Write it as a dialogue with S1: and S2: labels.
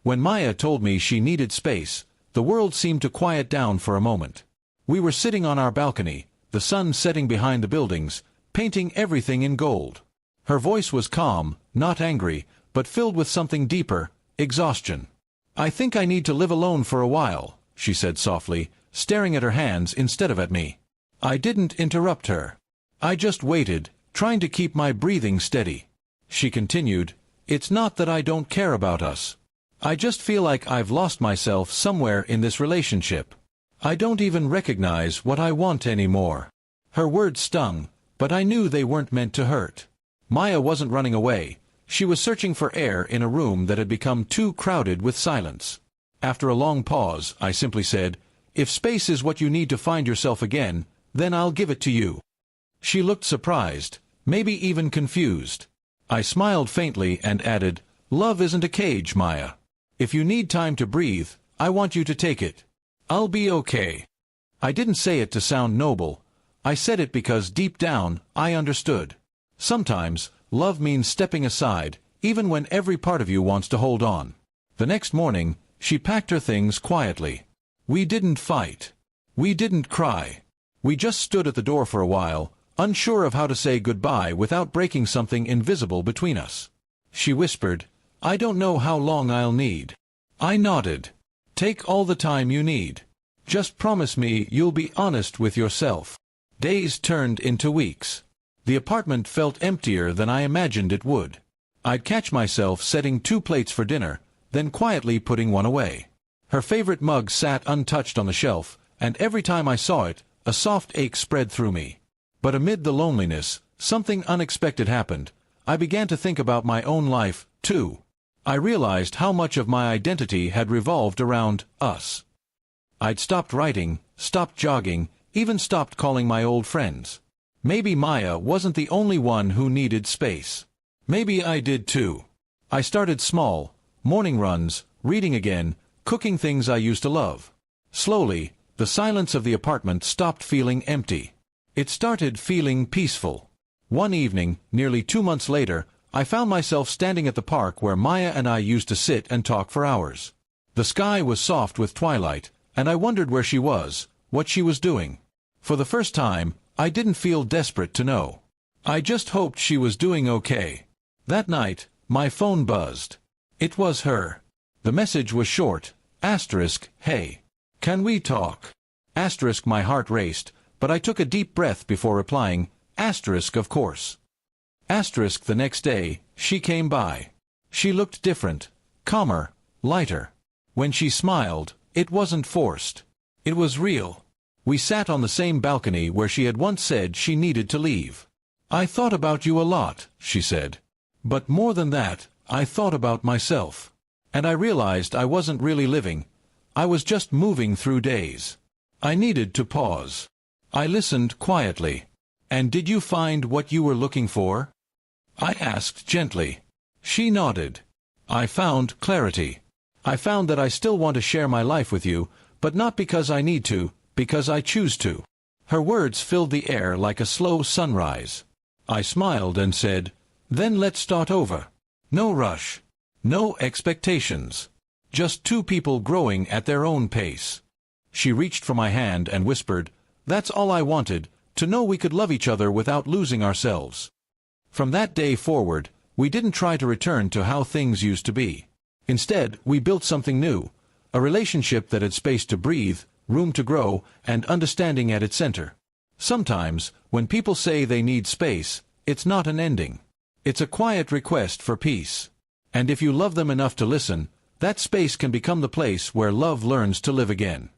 S1: When Maya told me she needed space, the world seemed to quiet down for a moment. We were sitting on our balcony, the sun setting behind the buildings, painting everything in gold. Her voice was calm, not angry, but filled with something deeper, exhaustion. "I think I need to live alone for a while," she said softly, staring at her hands instead of at me. I didn't interrupt her. I just waited, trying to keep my breathing steady. She continued, "It's not that I don't care about us. I just feel like I've lost myself somewhere in this relationship. I don't even recognize what I want anymore." Her words stung, but I knew they weren't meant to hurt. Maya wasn't running away. She was searching for air in a room that had become too crowded with silence. After a long pause, I simply said, "If space is what you need to find yourself again, then I'll give it to you." She looked surprised, maybe even confused. I smiled faintly and added, "Love isn't a cage, Maya. If you need time to breathe, I want you to take it. I'll be okay." I didn't say it to sound noble. I said it because deep down, I understood. Sometimes, love means stepping aside, even when every part of you wants to hold on. The next morning, she packed her things quietly. We didn't fight. We didn't cry. We just stood at the door for a while, unsure of how to say goodbye without breaking something invisible between us. She whispered, "I don't know how long I'll need." I nodded. "Take all the time you need. Just promise me you'll be honest with yourself." Days turned into weeks. The apartment felt emptier than I imagined it would. I'd catch myself setting 2 plates for dinner, then quietly putting one away. Her favorite mug sat untouched on the shelf, and every time I saw it, a soft ache spread through me. But amid the loneliness, something unexpected happened. I began to think about my own life, too. I realized how much of my identity had revolved around us. I'd stopped writing, stopped jogging, even stopped calling my old friends. Maybe Maya wasn't the only one who needed space. Maybe I did too. I started small, morning runs, reading again, cooking things I used to love. Slowly, the silence of the apartment stopped feeling empty. It started feeling peaceful. One evening, nearly 2 months later, I found myself standing at the park where Maya and I used to sit and talk for hours. The sky was soft with twilight, and I wondered where she was, what she was doing. For the first time, I didn't feel desperate to know. I just hoped she was doing okay. That night, my phone buzzed. It was her. The message was short, "Hey. Can we talk?" My heart raced, but I took a deep breath before replying, "Of course." The next day, she came by. She looked different, calmer, lighter. When she smiled, it wasn't forced. It was real. We sat on the same balcony where she had once said she needed to leave. "I thought about you a lot," she said. "But more than that, I thought about myself. And I realized I wasn't really living. I was just moving through days. I needed to pause." I listened quietly. "And did you find what you were looking for?" I asked gently. She nodded. "I found clarity. I found that I still want to share my life with you, but not because I need to, because I choose to." Her words filled the air like a slow sunrise. I smiled and said, "Then let's start over. No rush. No expectations. Just 2 people growing at their own pace." She reached for my hand and whispered, "That's all I wanted, to know we could love each other without losing ourselves." From that day forward, we didn't try to return to how things used to be. Instead, we built something new, a relationship that had space to breathe, room to grow, and understanding at its center. Sometimes, when people say they need space, it's not an ending. It's a quiet request for peace. And if you love them enough to listen, that space can become the place where love learns to live again.